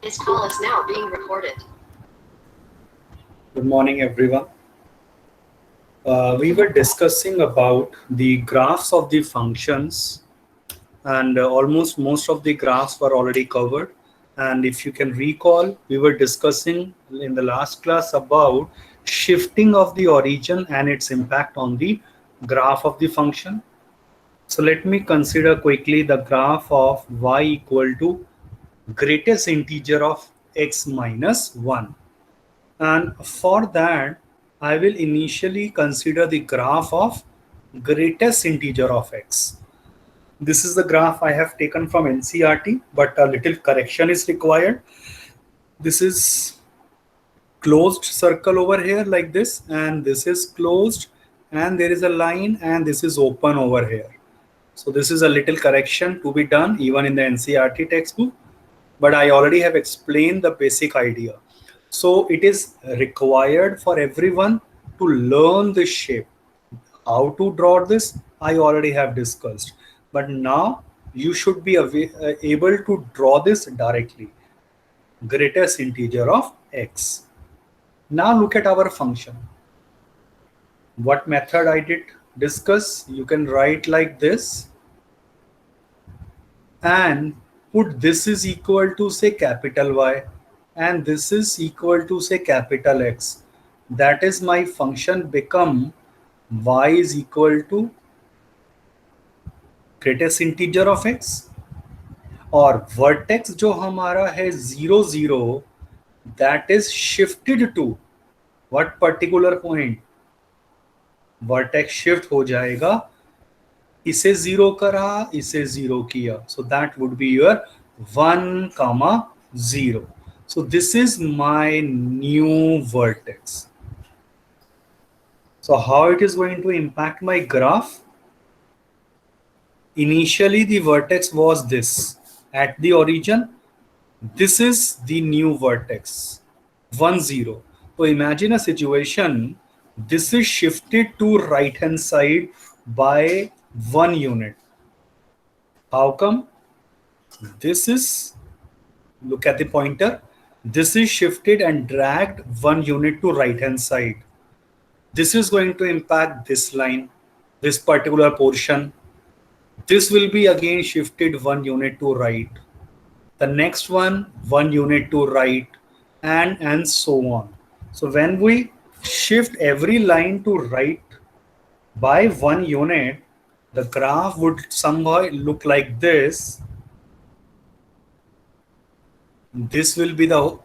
This call is now being recorded. Good morning, everyone. We were discussing about the graphs of the functions, and almost most of the graphs were already covered. And if you can recall, we were discussing in the last class about shifting of the origin and its impact on the graph of the function. So let me consider quickly the graph of y equal to greatest integer of x minus 1. And for that, I will initially consider the graph of greatest integer of x. This is the graph I have taken from NCERT, but a little correction is required. This is closed circle over here like this, and this is closed, and there is a line, and this is open over here. So this is a little correction to be done even in the NCERT textbook, but I already have explained the basic idea. So it is required for everyone to learn this shape. How to draw this, I already have discussed. But now you should be able to draw this directly. Greatest integer of x. Now look at our function. What method I did discuss? You can write like this and put this is equal to say capital Y and this is equal to say capital X. That is my function become y is equal to greatest integer of x और vertex जो हमारा है 0 0 that is shifted to what particular point? Vertex shift हो जाएगा, इसे 0 करा, इसे 0 किया. So that would be your 1, 0. So this is my new vertex. So how it is going to impact my graph? Initially the vertex was this at the origin. This is the new vertex 1 0. So imagine a situation, this is shifted to right hand side by 1 unit. How come? This is, look at the pointer, this is shifted and dragged 1 unit to right hand side. This is going to impact this line, this particular portion. This will be again shifted 1 unit to right. The next one 1 unit to right, and so on. So when we shift every line to right by 1 unit, the graph would somehow look like this. This will be the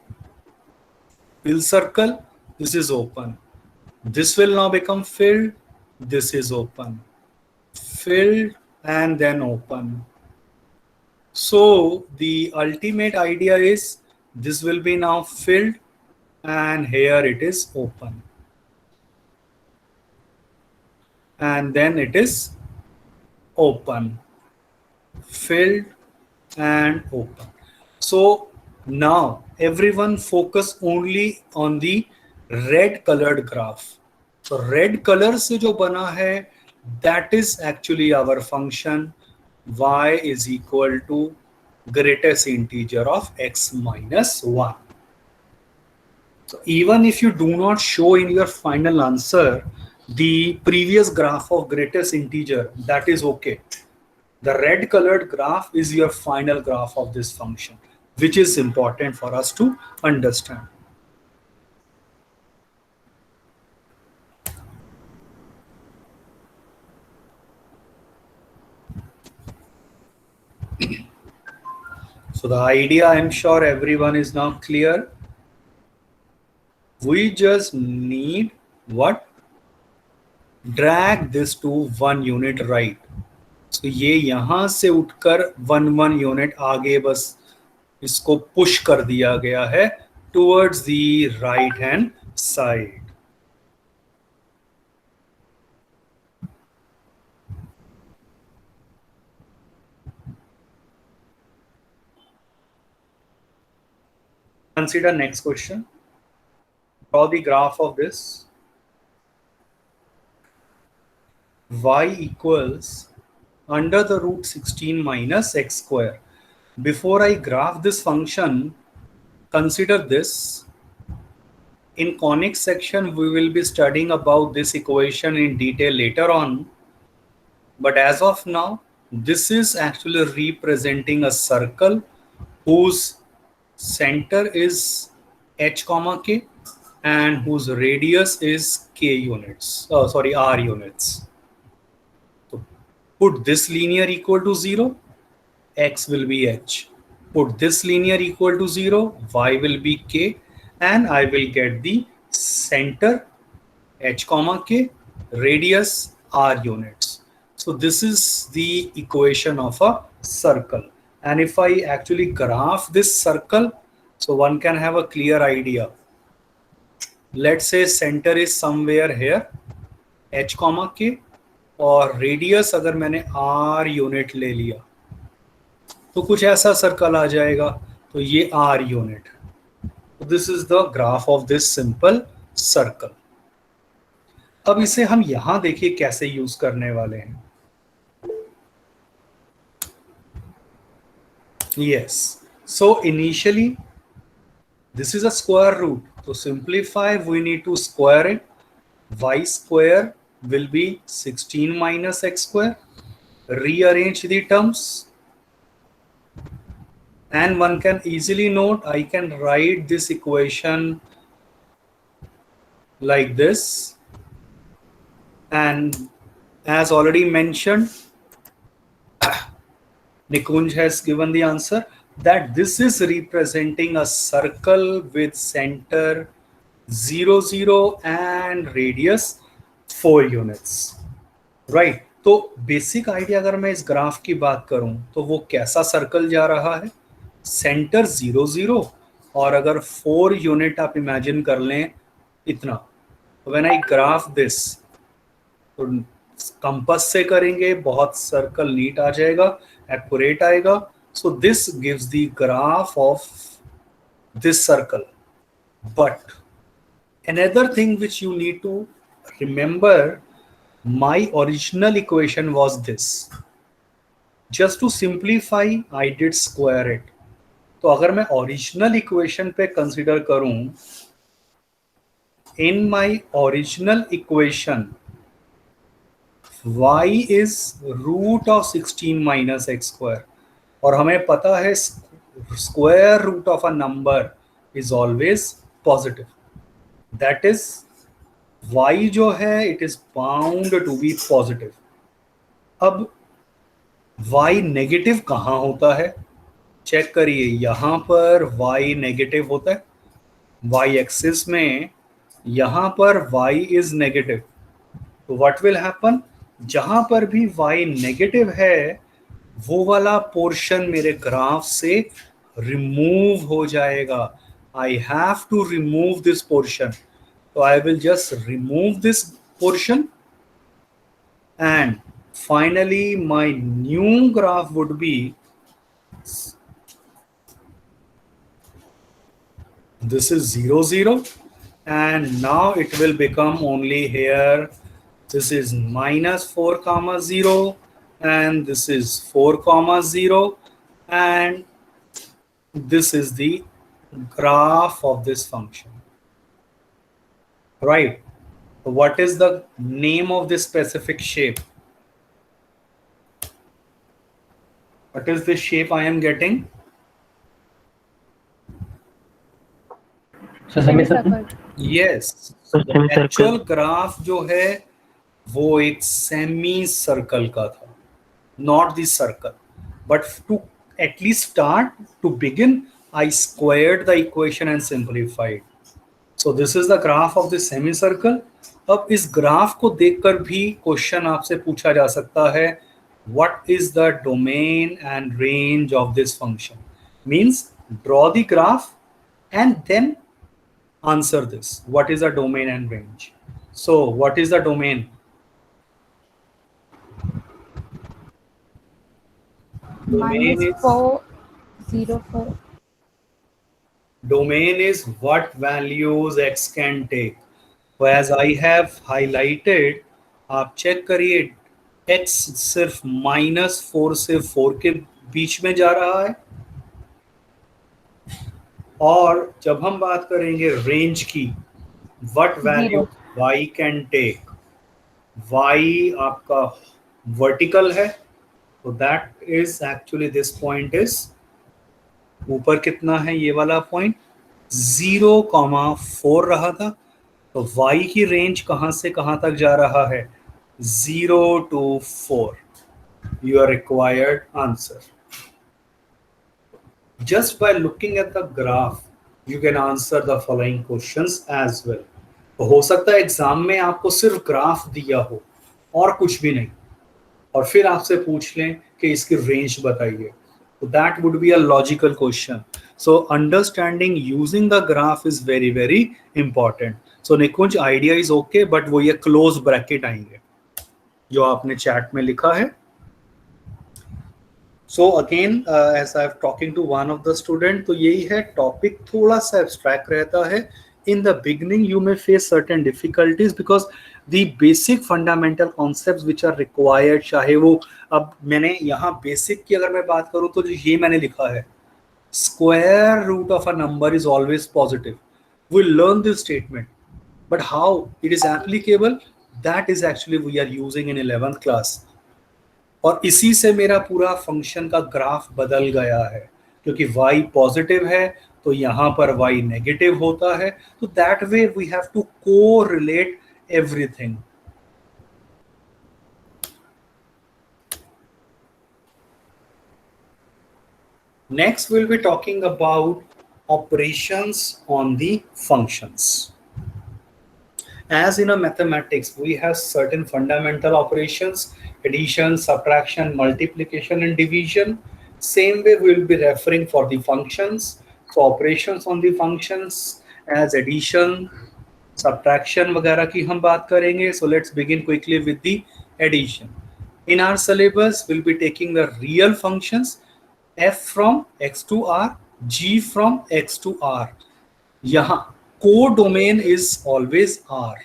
fill circle. This is open. This will now become filled. This is open. Filled and then open. So the ultimate idea is this will be now filled and here it is open. And then it is open. Filled and open. So now everyone focus only on the red colored graph. So red color से जो बना है, that is actually our function y is equal to greatest integer of x minus 1. So even if you do not show in your final answer the previous graph of greatest integer, that is okay. The red colored graph is your final graph of this function, which is important for us to understand. So the idea, I'm sure everyone is now clear. We just need what? Drag this to 1 unit right. So ये यहाँ से उठकर 1 unit आगे बस इसको push कर दिया गया है towards the right hand side. Consider next question. Draw the graph of this. Y equals under the root 16 minus x square. Before I graph this function, consider this. In conic section, we will be studying about this equation in detail later on. But as of now, this is actually representing a circle whose center is h comma k and whose radius is k units. R units. So put this linear equal to 0, x will be h. Put this linear equal to 0, y will be k, and I will get the center h comma k, radius r units. So this is the equation of a circle. And if I actually graph this circle, so one can have a clear idea. Let's say center is somewhere here, h comma k, और radius अगर मैंने r unit ले लिया तो कुछ ऐसा circle आ जाएगा. तो ये r unit. This is the graph of this simple circle. अब इसे हम यहां देखिए कैसे यूज करने वाले हैं. Yes. So initially, this is a square root. To simplify, we need to square it. Y square will be 16 minus x square. Rearrange the terms. And one can easily note, I can write this equation like this. And as already mentioned, Nikunj has given the answer that this is representing a circle with center 0, 0 and radius 4 units. Right? तो basic idea अगर मैं इस graph की बात करूं तो वो कैसा सर्कल जा रहा है. सेंटर 0, 0 और अगर 4 यूनिट आप इमेजिन कर लें इतना. व्हेन आई ग्राफ दिस, तो कंपास से करेंगे, बहुत सर्कल नीट आ जाएगा, एक्यूरेट आएगा. So this gives the graph of this circle. But another thing which you need to remember, my original equation was this. Just to simplify, I did square it. तो अगर मैं original equation पे consider करूं, in my original equation y is root of 16 minus x square, और हमें पता है square root of a number is always positive. That is, y जो है it is bound to be positive. अब y negative कहाँ होता है चेक करिए. यहां पर y नेगेटिव होता है, y एक्सिस में यहां पर y इज नेगेटिव. तो व्हाट विल हैपन, जहां पर भी y नेगेटिव है वो वाला पोर्शन मेरे ग्राफ से रिमूव हो जाएगा. I have to remove this portion. तो I will just remove this portion and finally my new graph would be this is 0, 0, and now it will become only here. This is minus 4 comma 0 and this is 4 comma 0, and this is the graph of this function. Right? What is the name of this specific shape? What is this shape I am getting? Yes. Actual graph जो है वो एक semi circle का था, not this circle. But to at least start, to begin, I squared the equation and simplified. So this is the graph of this semi circle. अब इस graph को देखकर भी क्वेश्चन आपसे पूछा जा सकता है, what is the domain and range of this function. Means draw the graph and then answer this. What is the domain and range? So what is the domain? Domain is 404. Domain is what values x can take. So as I have highlighted, आप check करिए, x सिर्फ -4 से 4 के बीच में जा रहा है. और जब हम बात करेंगे रेंज की, what value y can take, y आपका वर्टिकल है, तो that is actually this point is, ऊपर कितना है ये वाला पॉइंट 0,4 रहा था, तो y की रेंज कहां से कहां तक जा रहा है 0 to 4, your required answer. Just by looking at the graph, you can answer the following questions as well. तो हो सकता है एग्जाम में आपको सिर्फ ग्राफ दिया हो और कुछ भी नहीं, और फिर आपसे पूछ लें कि इसकी रेंज बताइए, तो that would be a logical question. So understanding using the graph is very very important. So Nikunj idea is okay, but वो ये क्लोज ब्रैकेट आएंगे जो आपने चैट में लिखा है. So again as I am talking to one of the student, तो यही है, टॉपिक थोड़ा सा एब्स्ट्रैक्ट रहता है. In the beginning you may face certain difficulties because the basic fundamental concepts which are required, चाहे वो, अब मैंने यहाँ basic की अगर मैं बात करूँ तो ये मैंने लिखा है, square root of a number is always positive. We'll learn this statement, but how it is applicable, that is actually we are using in 11th class. और इसी से मेरा पूरा फंक्शन का ग्राफ बदल गया है, क्योंकि y पॉजिटिव है तो यहाँ पर y नेगेटिव होता है, तो that way we have to correlate everything. Next will be talking about operations on the functions. As in a mathematics, we have certain fundamental operations: addition, subtraction, multiplication, and division. Same way, we will be referring for the functions. So operations on the functions as addition, subtraction वगैरह की हम बात करेंगे. So let's begin quickly with the addition. In our syllabus, we'll be taking the real functions: f from x to r, g from x to r. यहाँ co-domain is always r.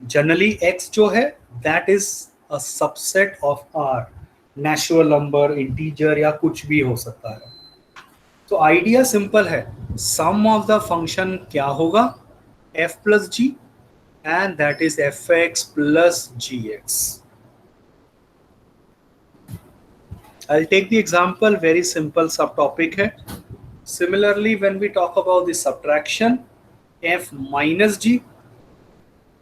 Generally x जो है that is a subset of r. Natural number, integer या कुछ भी हो सकता है. तो आइडिया सिंपल है, सम ऑफ द फंक्शन क्या होगा f plus g, and that is fx plus gx. I'll take the example, very simple subtopic है. Similarly, when we talk about the subtraction, f minus g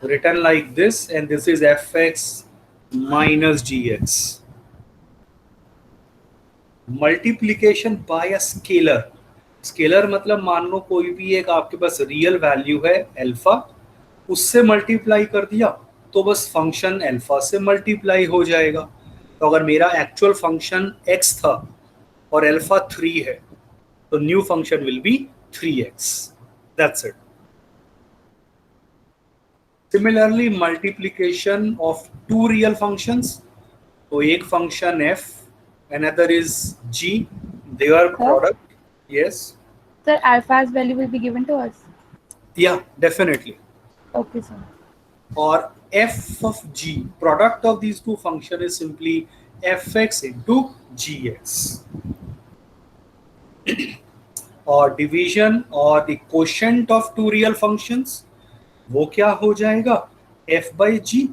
written like this, and this is fx minus gx. Multiplication bye a scalar. Scalar मतलब मान लो कोई भी एक आपके पास real value है alpha, उससे multiply कर दिया तो बस फंक्शन अल्फा से मल्टीप्लाई हो जाएगा. तो अगर मेरा एक्चुअल फंक्शन x था और अल्फा 3 है, तो new function will be 3x. That's it. Similarly multiplication of two real functions, तो एक function f, another is g, their product. Yes Sir, alpha's value will be given to us. yeah, definitely. Okay, sir. Or f of g, product of these two functions is simply fx into gx. और division और the quotient of two real functions, वो क्या हो जाएगा f by g,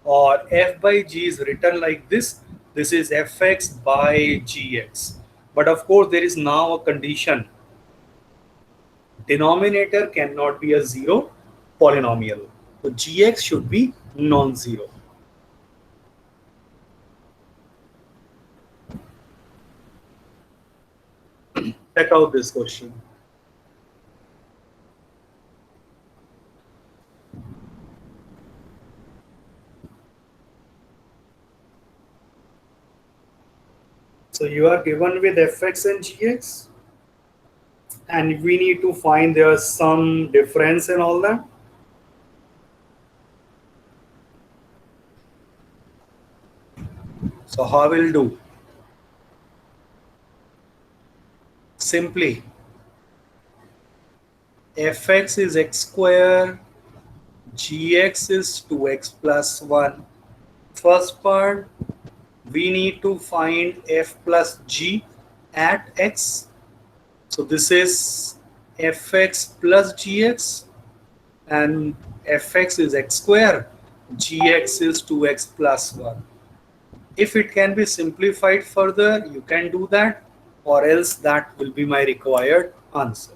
और f by g is written like this. This is fx by gx. But of course, there is now a condition. Denominator cannot be a zero polynomial. So gx should be non-zero. Check out this question. So you are given with fx and gx, and we need to find there's some difference and all that. So how we'll do? Simply fx is x square, gx is 2x plus 1. First part, we need to find f plus g at x. So this is fx plus gx, and fx is x square, gx is 2x plus 1. If it can be simplified further, you can do that, or else that will be my required answer.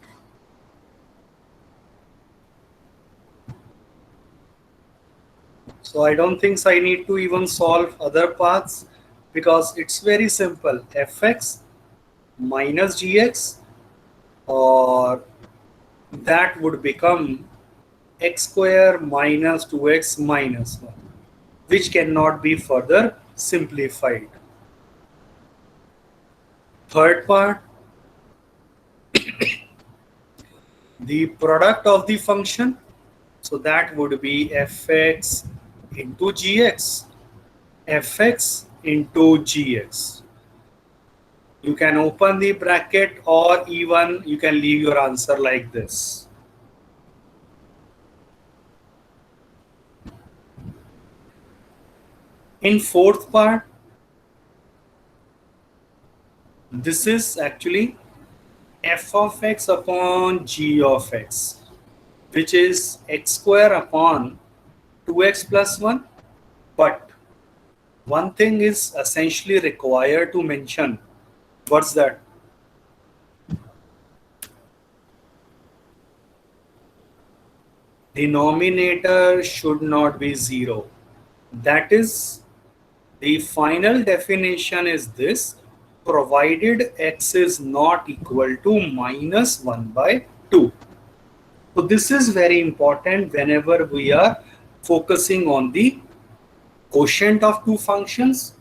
So I don't think I need to even solve other paths, because it's very simple. Fx minus gx, or that would become x square minus 2x minus 1, which cannot be further simplified. Third part, the product of the function, so that would be fx into gx, fx into gx. You can open the bracket, or even you can leave your answer like this. In fourth part, this is actually f of x upon g of x, which is x square upon 2x plus 1. But one thing is essentially required to mention. What's that? Denominator should not be 0. That is, the final definition is this: provided x is not equal to minus 1 by 2. So this is very important whenever we are focusing on the quotient of two functions.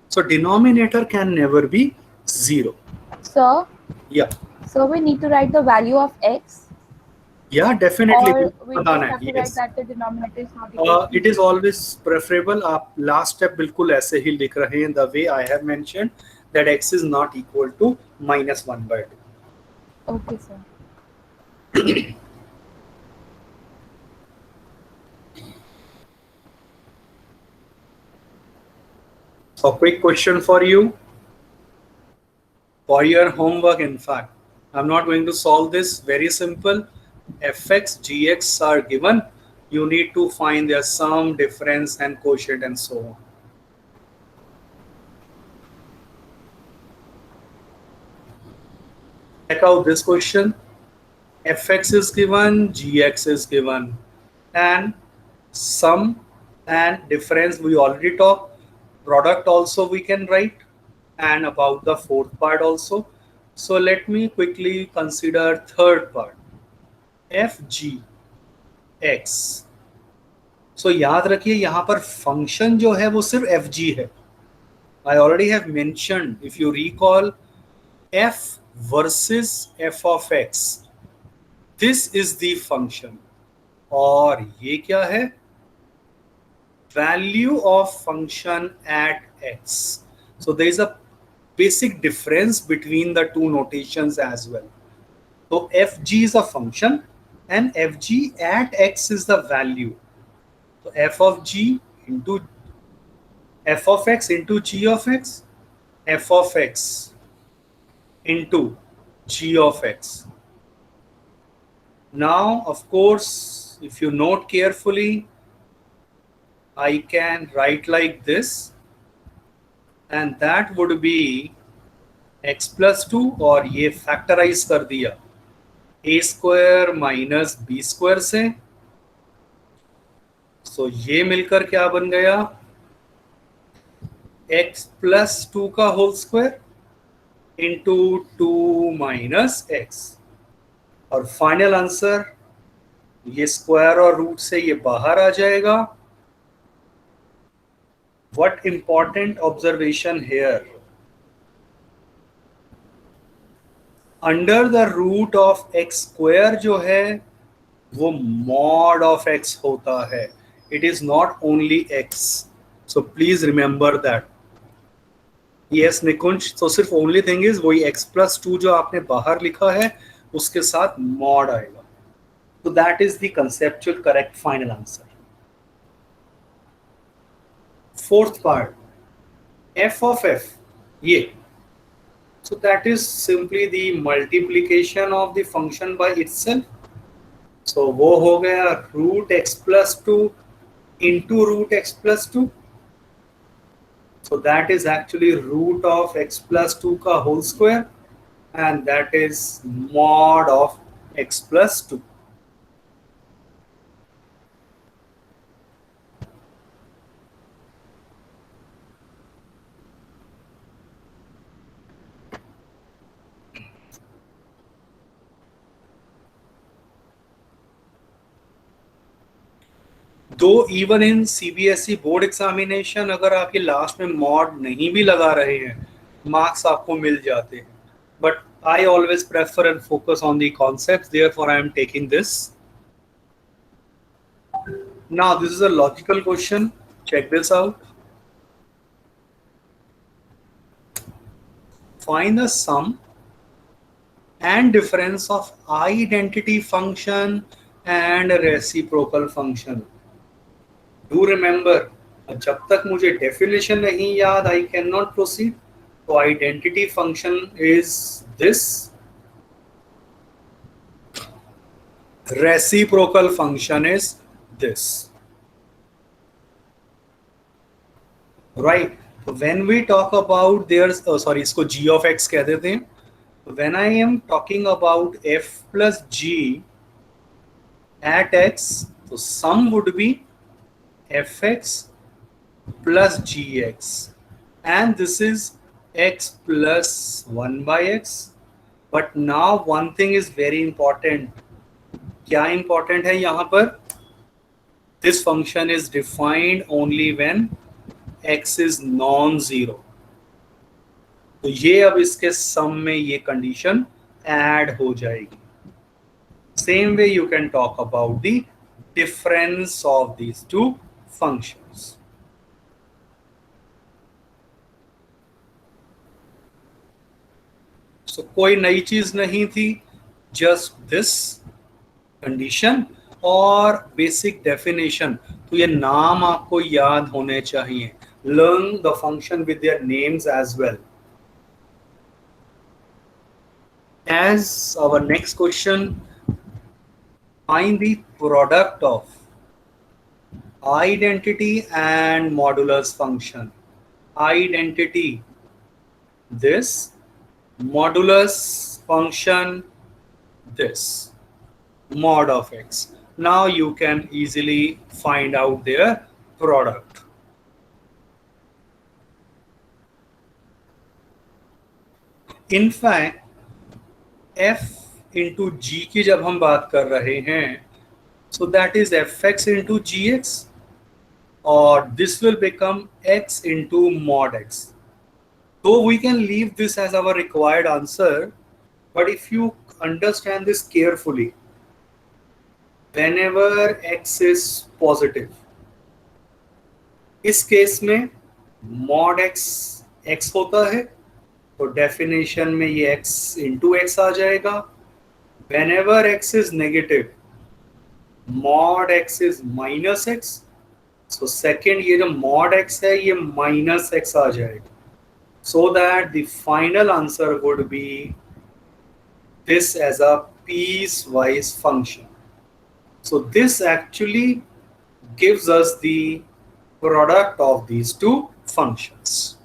So denominator can never be 0. Sir, Yeah. so we need to write the value of x, Yeah, definitely. or we just बताना है, have to yes. write that the denominator is not equal to It is always preferable. आप last step बिल्कुल ऐसे ही लिख रहे हैं, the way I have mentioned, that x is not equal to minus 1 by 2. Okay, sir. So quick question for you, for your homework. In fact, I'm not going to solve this. Very simple. Fx, gx are given. You need to find their sum, difference, and quotient, and so on. Check out this question. Fx is given, gx is given, and sum and difference we already talked. Product also we can write, and about the fourth part also. So let me quickly consider third part, fg x. So याद रखिए यहाँ पर function जो है वो सिर्फ fg है. I already have mentioned, if you recall, f versus f of x. This is the function. और ये क्या है? Value of function at x. So there is a basic difference between the two notations as well. So fg is a function and fg at x is the value. So f of g into f of x into g of x, f of x into g of x. Now, of course, if you note carefully, I can write like this, and that would be x plus 2, और ये factorise कर दिया a square minus b square से. सो ये मिलकर क्या बन गया? x प्लस 2 का whole square into 2 minus x. और फाइनल आंसर, ये स्क्वायर और रूट से ये बाहर आ जाएगा. What important observation here? Under the root of x square जो है वो mod of x होता है. It is not only x. So please remember that. Yes, Nikunj. So सिर्फ only thing is वही x plus 2 जो आपने बाहर लिखा है उसके साथ mod आएगा. So that is the conceptual correct final answer. Fourth part, f of f, ये So that is simply the multiplication of the function by itself. So वो हो गया root x plus 2 into root x plus 2. So that is actually root of x plus 2 का whole square, and that is mod of x plus 2. दो even in CBSE board examination अगर आपके last में mod नहीं भी लगा रहे हैं, मार्क्स आपको मिल जाते हैं. But I always prefer and focus on the concepts, therefore I am taking this. Now this is a logical question, check this out. Find the sum and difference of identity function and reciprocal function. Do remember, जब तक मुझे definition नहीं याद, I cannot proceed. So identity function is this. Reciprocal function is this. Right. So when we talk about there's इसको g of x कह देते हैं. When I am talking about f plus g at x, so sum would be fx plus gx, and this is x plus 1 by x. But now one thing is very important. क्या important है यहाँ पर? This function is defined only when x is non-zero. तो ये अब इसके सम में ये कंडीशन ऐड हो जाएगी. Same way you can talk about the difference of these two functions. So कोई नई चीज नहीं थी, जस्ट दिस कंडीशन और बेसिक डेफिनेशन. तो ये नाम आपको याद होने चाहिए. Learn the function with their names as well. As our next question, find the product of identity and modulus function. Identity, this, modulus function, this, mod of x. Now you can easily find out their product. In fact, f into g की जब हम बात कर रहे हैं, so that is fx into gx, or this will become x into mod x. So we can leave this as our required answer, but if you understand this carefully, whenever x is positive, इस case में mod x x होता है, तो definition में ये x into x आ जाएगा. Whenever x is negative, mod x is minus x. So second ये जो mod x है ये minus x आ जाएगा. So that the final answer would be this as a piecewise function. So this actually gives us the product of these two functions.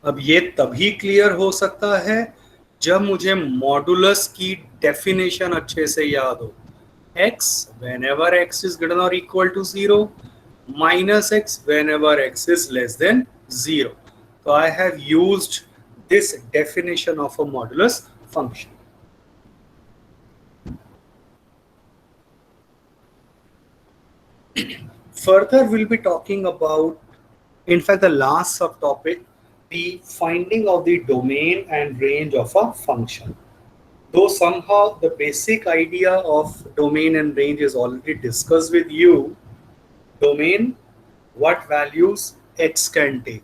अब ये तभी clear हो सकता है जब मुझे मॉडुलस की डेफिनेशन अच्छे से याद हो. x whenever x is greater or equal to 0, minus x whenever x is less than 0. So I have used this definition of a modulus function. Further, we'll be talking about, in fact, the last subtopic, the finding of the domain and range of a function. Though somehow the basic idea of domain and range is already discussed with you. Domain, what values x can take.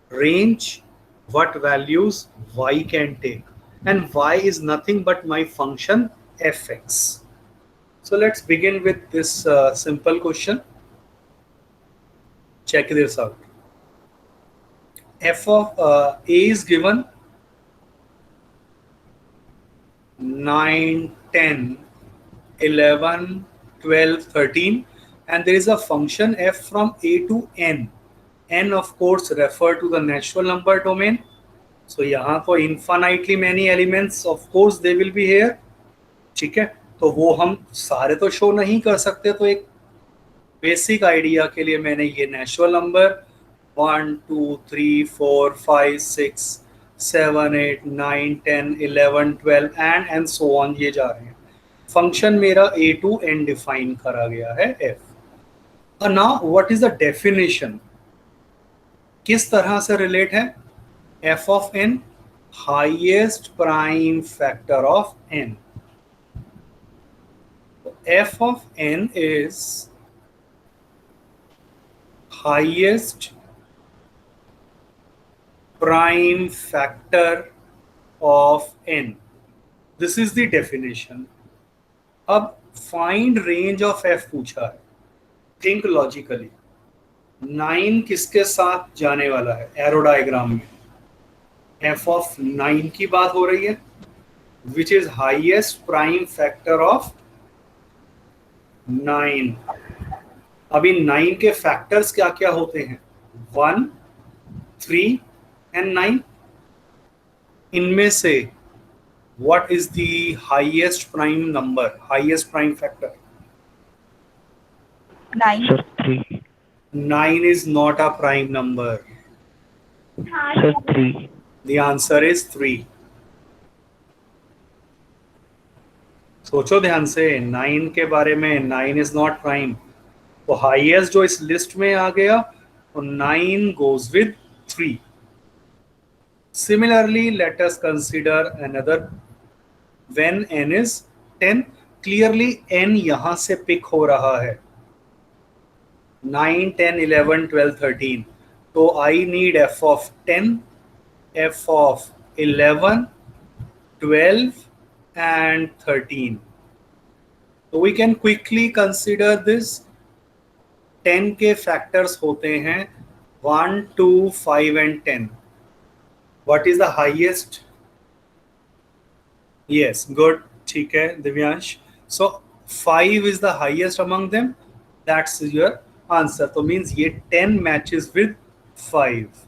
Range, what values y can take. And y is nothing but my function fx. So let's begin with this simple question. Check this out. F of a is given 9, 10, 11, 12, 13, and there is a function f from a to n. n of course refer to the natural number domain. So यहाँ तो infinitely many elements of course they will be here. ठीक है, तो वो हम सारे तो show नहीं कर सकते, तो एक बेसिक आइडिया के लिए मैंने ये natural number 1, 2, 3, 4, 5, 6, 7, 8, 9, 10, 11, 12 and so on ये जा रहे हैं. फंक्शन मेरा a to n डिफाइन करा गया है f. Now what is the definition? किस तरह से रिलेट है? f of n highest prime factor of n. f of n is highest prime factor of n. This is the definition. अब find range of f पूछा है. Think logically. 9 किसके साथ जाने वाला है एरो डायग्राम में? f of 9 की बात हो रही है, which is highest prime factor of 9. अभी 9 के फैक्टर्स क्या क्या होते हैं? 1, 3 एंड 9. इनमें से what is the highest prime number, highest prime factor? 9. Sir, 3. 9 is not a prime number. Sir, 3. The answer is 3. सोचो ध्यान से, 9 के बारे में. 9 is not prime. तो हाईएस्ट जो इस लिस्ट में आ गया तो 9 goes with 3. Similarly, let us consider another when n is 10. Clearly n यहां से पिक हो रहा है. 9, 10, 11, 12, 13. तो I need f of 10, f of 11, 12 and 13. So we can quickly consider this. 10 के फैक्टर्स होते हैं 1, 2, 5 and 10. What is the highest? Yes, good. ठीक है Divyansh. So 5 is the highest among them. That's your answer. तो means ये 10 matches with 5.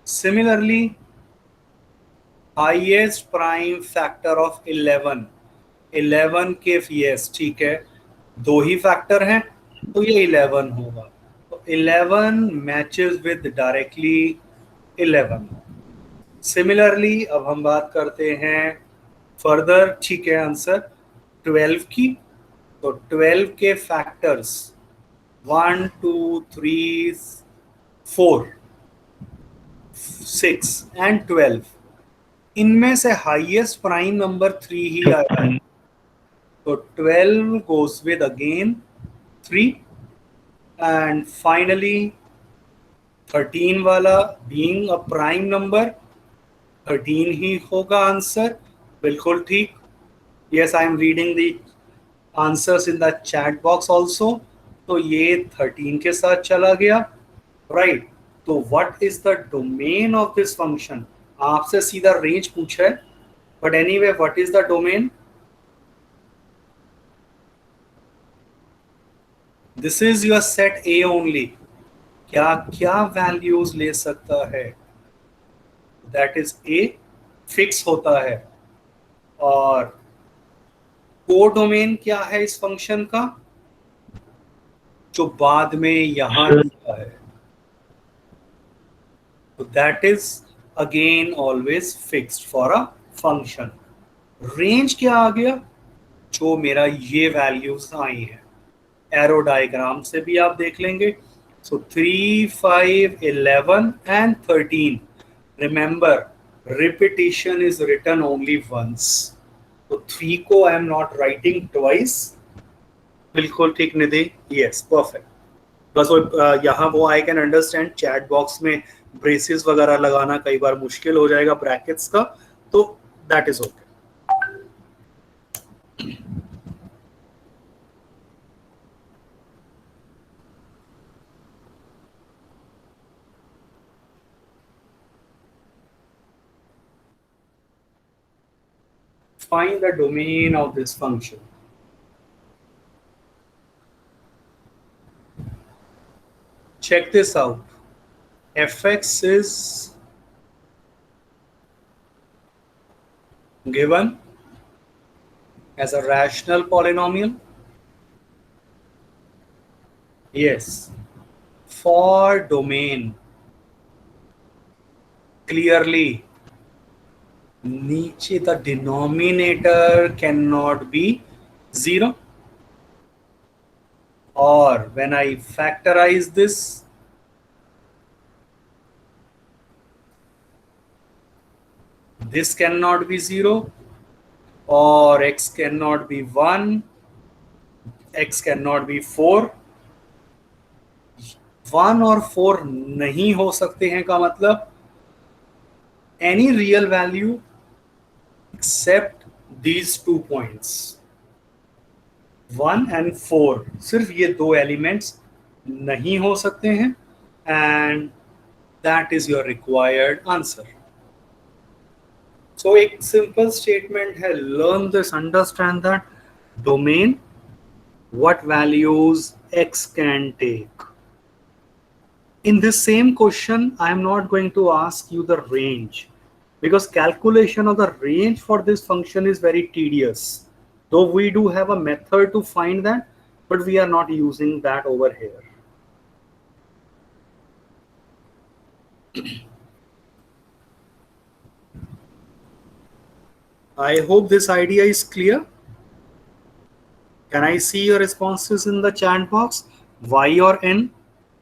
Similarly, highest prime factor of 11. 11 के yes ठीक है, 2 ही फैक्टर हैं तो ये 11 होगा. तो 11 मैचेस विद डायरेक्टली 11. सिमिलरली अब हम बात करते हैं फर्दर. ठीक है, आंसर 12 की. तो 12 के फैक्टर्स 1, 2, 3, 4, 6 एंड 12. इनमें से हाईएस्ट प्राइम नंबर 3 ही आया है. तो 12 goes with again 3 and finally 13 वाला being a prime number 13 ही होगा आंसर. बिल्कुल ठीक. Yes, I am reading the answers in the chat box also. तो ये 13 के साथ चला गया, right? तो what is the domain of this function? आपसे सीधा रेंज पूछा है, but anyway, what is the domain? This is your set A only. क्या क्या वैल्यूज ले सकता है? That is A फिक्स होता है. और कोडोमेन क्या है इस फंक्शन का जो बाद में यहां लिखा है? तो that is again always fixed for a function. Range क्या आ गया? जो मेरा ये वैल्यूज आई है, एरो डायग्राम से भी आप देख लेंगे. सो 3, 5, 11 and 13. Remember, repetition is written only once. तो 3 को I am not writing twice. बिल्कुल ठीक निधि. Yes, perfect. बस यहाँ वो I can understand chat box में ब्रेसेस वगैरह लगाना कई बार मुश्किल हो जाएगा ब्रैकेट्स का, तो that is okay. find the domain of this function. Check this out. Fx is given as a rational polynomial. Yes. For domain, clearly नीचे the denominator cannot be 0, or when I factorize this, this cannot be 0, or x cannot be 1, x cannot be 4. 1 और 4 नहीं हो सकते हैं का मतलब any real value except these 2 points 1 and 4, सिर्फ ये दो एलिमेंट्स नहीं हो सकते हैं, and that is your required answer. So एक simple statement है, learn this, understand that domain, what values x can take. In this same question, I am not going to ask you the range, because calculation of the range for this function is very tedious. Though we do have a method to find that, but we are not using that over here. I hope this idea is clear. Can I see your responses in the chat box? Y or N?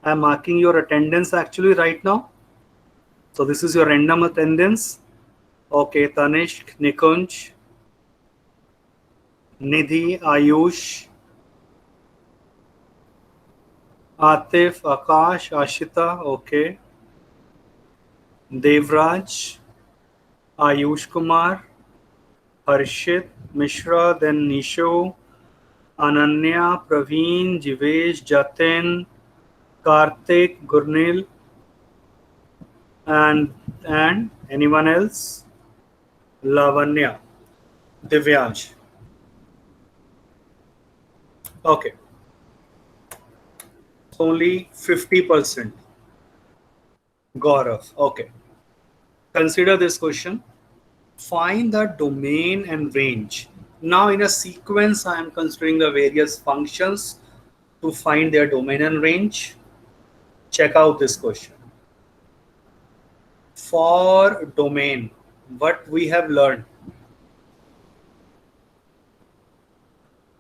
I'm marking your attendance actually right now. So this is your random attendance. Okay, Tanishq, Nikunj, Nidhi, Ayush, Atif, Akash, Ashita, okay. Devraj, Ayush Kumar, Harshit, Mishra, then Nishu, Ananya, Praveen, Jivesh, Jatin, Karthik, Gurnil, and anyone else? Lavanya, Divyansh. Okay. Only 50%. Gaurav. Okay. Consider this question. Find the domain and range. Now in a sequence, I am considering the various functions to find their domain and range. Check out this question. For domain, what we have learned,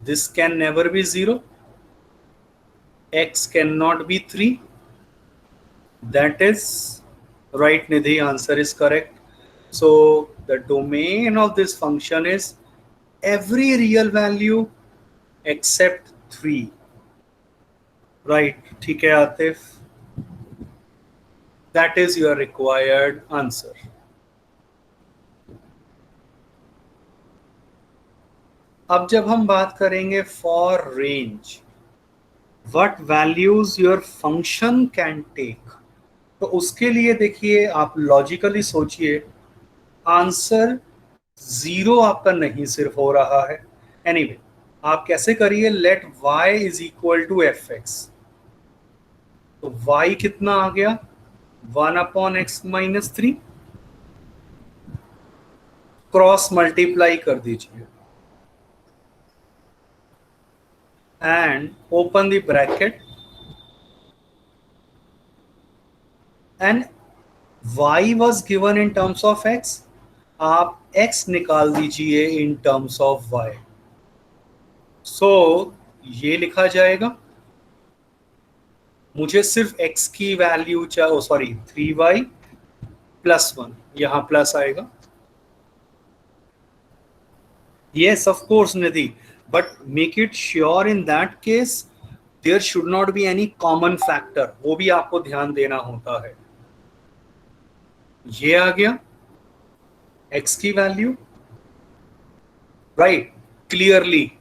this can never be 0. X cannot be 3. That is right, Nidhi, answer is correct. So the domain of this function is every real value except 3. Right, ठीक है Atif. That is your required answer. अब जब हम बात करेंगे for range, what values your function can take, तो उसके लिए देखिए आप लॉजिकली सोचिए, आंसर 0 आपका नहीं सिर्फ हो रहा है. एनीवे, आप कैसे करिए, let y is equal to fx. तो y कितना आ गया, 1/x-3. क्रॉस मल्टीप्लाई कर दीजिए and open the bracket, and y was given in terms of x, आप x निकाल दीजिए in terms of y. So ये लिखा जाएगा, मुझे सिर्फ x की वैल्यू चाहिए, सॉरी 3y + 1, यहाँ प्लस आएगा. Yes, of course, Nidhi. But make it sure in that case there should not be any common factor. वो भी आपको ध्यान देना होता है. ये आ गया x की value, right? Clearly,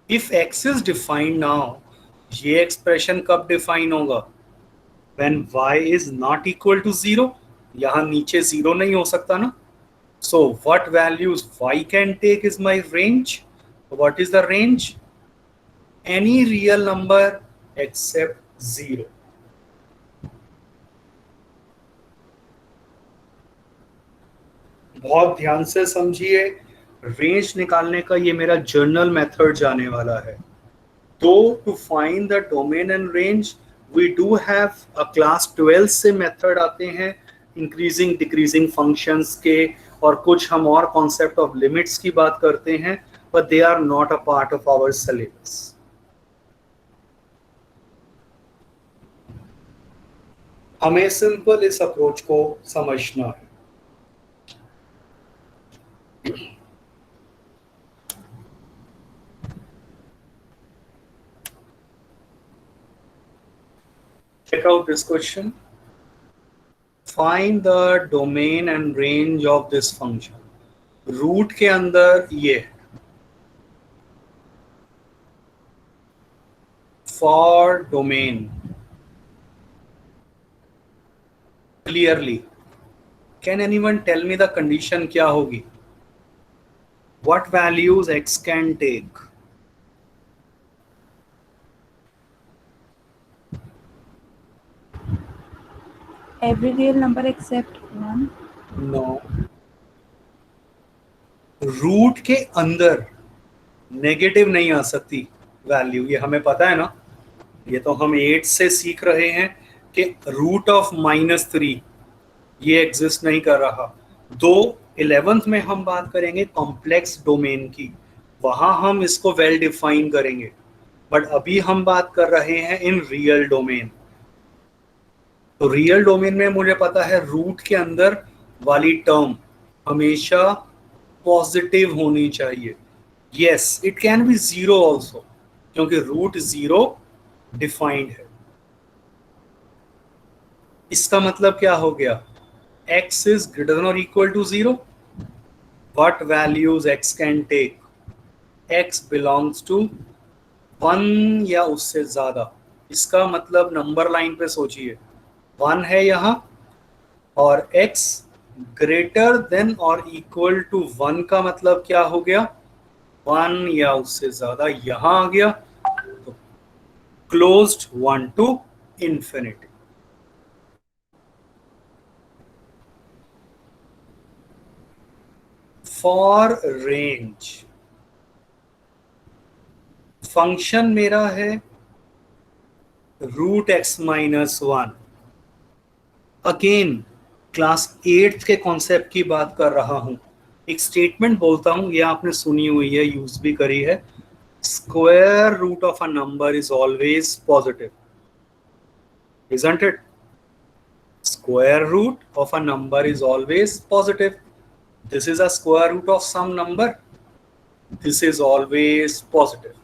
if x is defined now, ये एक्सप्रेशन कब डिफाइन होगा? When y is not equal to 0. यहाँ नीचे 0 नहीं हो सकता ना, So what values y can take is my range. What is the range? Any real number except 0. बहुत ध्यान से समझिए, रेंज निकालने का ये मेरा जर्नल मेथड जाने वाला है. तो to find the domain and range we do have a class 12 से मेथड आते हैं इंक्रीजिंग डिक्रीजिंग फंक्शंस के, और कुछ हम और कॉन्सेप्ट ऑफ लिमिट्स की बात करते हैं, but they are not a part of our syllabus. हमें सिंपल इस अप्रोच को समझना है. Check out this question. Find the domain and range of this function. Root के अंदर ये है. For domain, clearly, can anyone tell me the condition क्या होगी? What values x can take? Every real number except 1. No. Root के अंदर negative नहीं आ सकती वैल्यू, ये हमें पता है ना. ये तो हम 8 से सीख रहे हैं कि रूट ऑफ -3 ये एग्जिस्ट नहीं कर रहा. 11th में हम बात करेंगे कॉम्प्लेक्स डोमेन की, वहां हम इसको वेल डिफाइन करेंगे, बट अभी हम बात कर रहे हैं इन रियल डोमेन. तो रियल डोमेन में मुझे पता है रूट के अंदर वाली टर्म हमेशा पॉजिटिव होनी चाहिए. Yes, it can be 0 also, क्योंकि रूट 0 डिफाइंड है. इसका मतलब क्या हो गया? x is greater than or equal to 0. What values x can take? x belongs to 1 या उससे ज्यादा. इसका मतलब नंबर लाइन पे सोचिए, 1 है यहाँ, और x ग्रेटर देन और इक्वल टू 1 का मतलब क्या हो गया? 1 या उससे ज्यादा यहां आ गया. तो closed 1 to infinity. For range, function मेरा है √x-1. अगेन क्लास 8 के कॉन्सेप्ट की बात कर रहा हूं. एक स्टेटमेंट बोलता हूं, ये आपने सुनी हुई है, यूज भी करी है. Square root of a number is always positive, isn't it? Square root of a number is always positive. This is a square root of some number. This is always positive.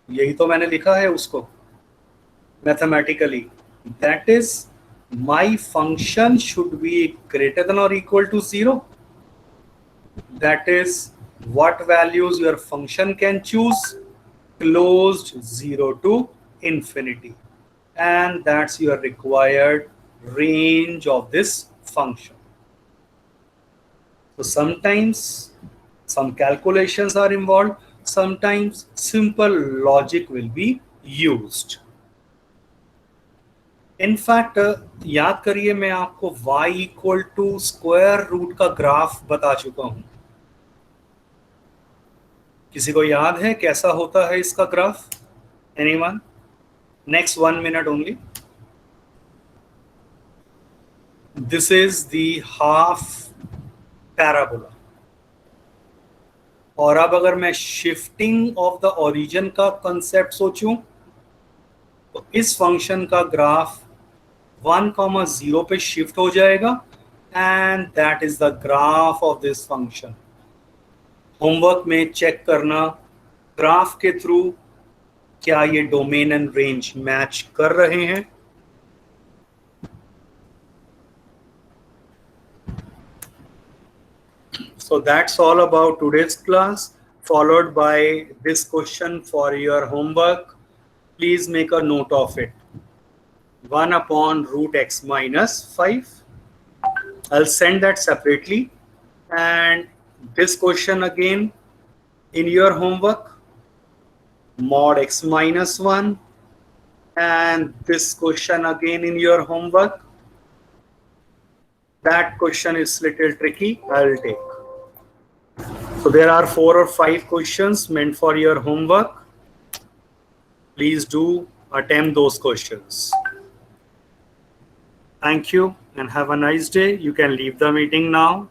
यही तो मैंने लिखा है उसको mathematically. That is, my function should be greater than or equal to 0. That is, what values your function can choose? Closed 0 to infinity. And that's your required range of this function. So sometimes some calculations are involved, sometimes simple logic will be used. In fact, याद करिए, मैं आपको y equal to square root का graph बता चुका हूं. किसी को याद है कैसा होता है इसका graph? Anyone? Next 1 minute only. This is the half parabola. और अब अगर मैं शिफ्टिंग ऑफ द ओरिजिन का कंसेप्ट सोचूं, तो इस फंक्शन का ग्राफ 1,0 पे शिफ्ट हो जाएगा, and that is the graph of this function. Homework में चेक करना ग्राफ के थ्रू क्या ये डोमेन एंड रेंज मैच कर रहे हैं. So that's all about today's class, followed by this question for your homework. Please make a note of it. 1/√x-5. I'll send that separately. And this question again in your homework, mod x minus 1. And this question again in your homework. That question is little tricky. I'll take. So there are 4 or 5 questions meant for your homework. Please do attempt those questions. Thank you and have a nice day. You can leave the meeting now.